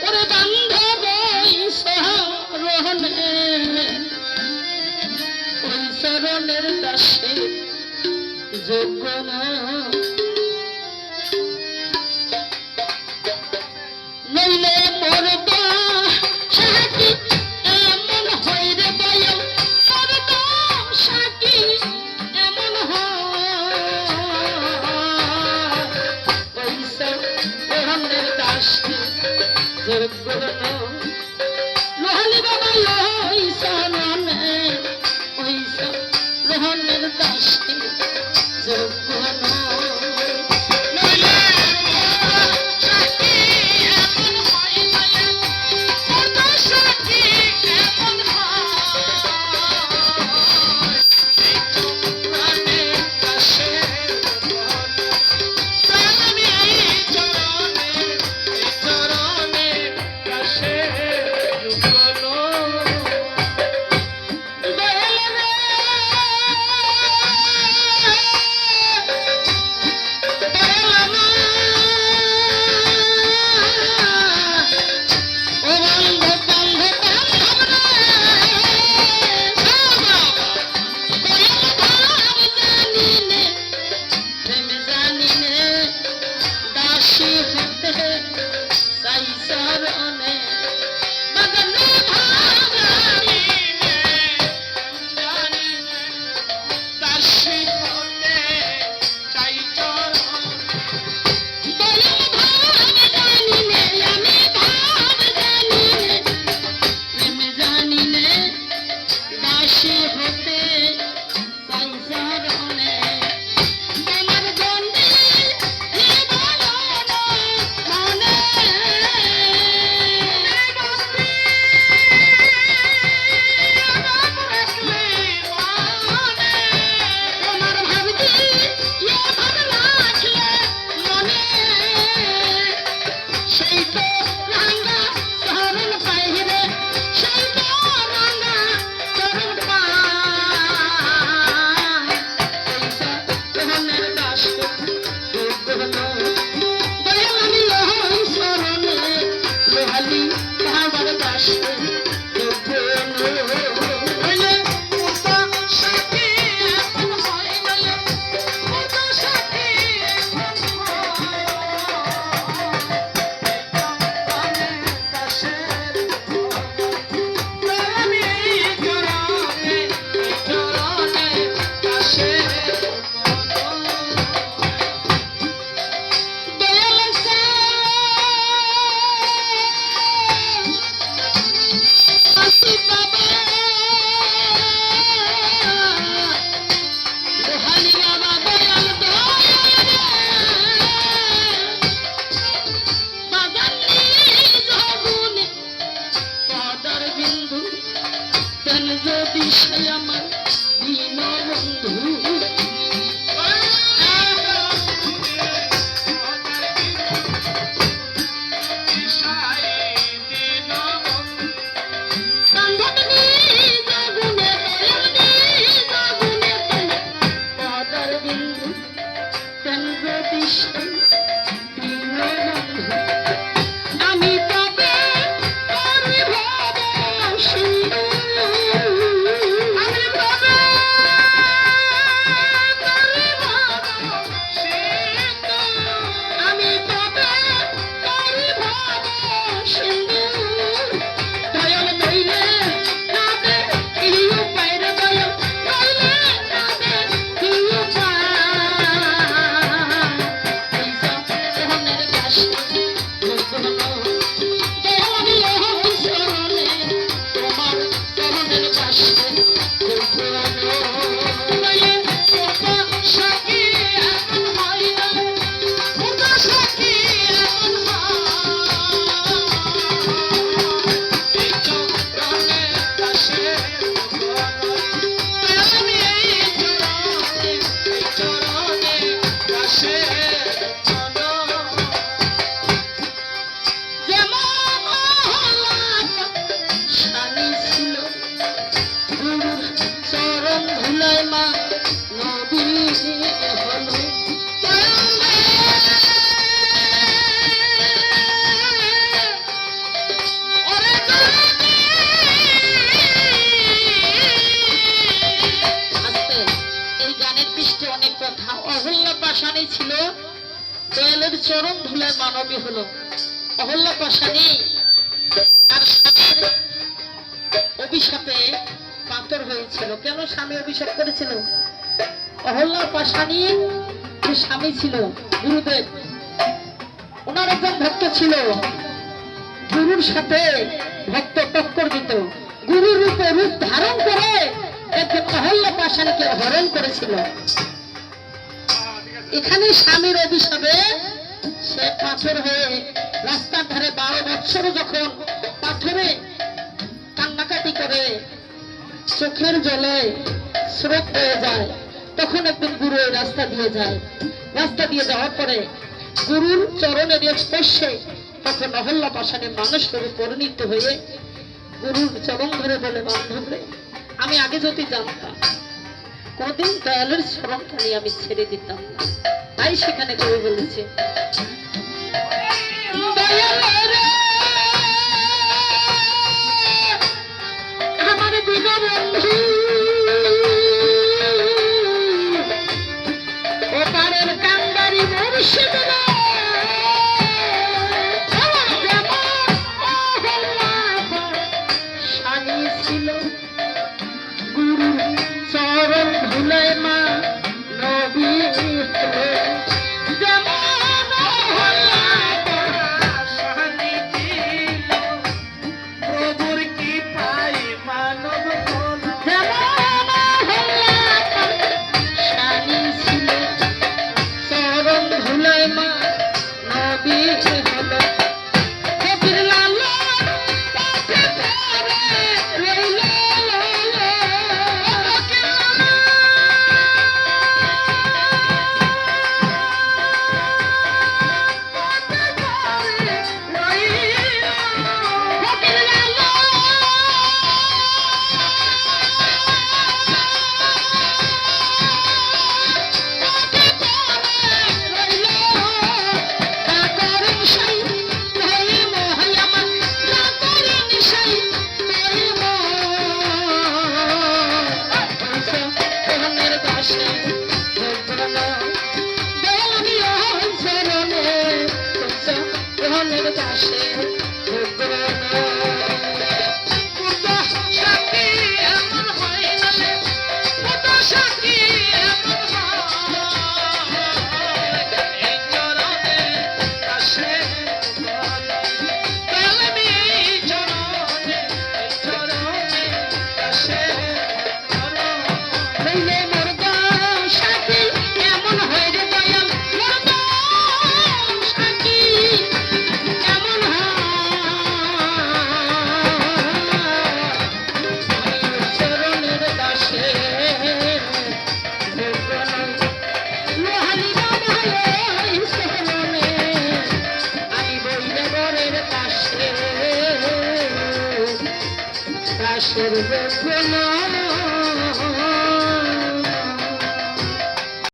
ওরে বান্ধব শরণে ওই শরণের দাসে যোগ্য নইলে মরব সাকি এমন হয় রে বয় মরব সাকি এমন হয় শরণের দাসে যোগ্য লোহালি বাবা ওই শরণে ওই শরণের দাসে যোগ্য পাষাণী ছিল, দয়ালের চরণ ধুলায় মানবী হলো। অহল্যা পাষাণী তার স্বামীর অভিশাপে পাথর হয়েছিল। কেন স্বামী অভিশাপ করেছিল? অহল্যা পাষাণী যে স্বামী ছিল গুরুদেব, ওনার একজন ভক্ত ছিল, গুরুর সাথে ভক্ত টক্কর দিত, গুরুর রূপে রূপ ধারণ করে একজন অহল্যা পাষাণীকে হরণ করেছিল। এখানে স্বামীর অভিশাপে সে পাথর হয়ে রাস্তার ধারে 12 বছর যখন পাথরে কান্নাকাটি করে চোখের জলে স্রোত হয়ে যায়, তখন একদিন গুরু এই রাস্তা দিয়ে যায়। রাস্তা দিয়ে যাওয়ার পরে গুরুর চরণের স্পর্শে তখন অহল্যা পাষাণী মানুষ রূপে পরিণত হয়ে গুরুর চরণ ধরে বলে, বান্ধবরে আমি আগে যদি জানতাম কোনদিন দয়ালের চরণখানি আমি ছেড়ে দিতাম না। তাই সেখানে কবি বলেছে, আমার দীনবন্ধু ওপারের কান্দারি মুর্শিদ স্বামী ছিল, গুরুর চরণ ধুলায় মা নবী হলো। যেমন প্রভুর কি পাই মানব স্বামী ছিল, চরণ ধুলায় মা নবী হলো। কবির লালা পথে পড়ে রইল, দাসের বেদনা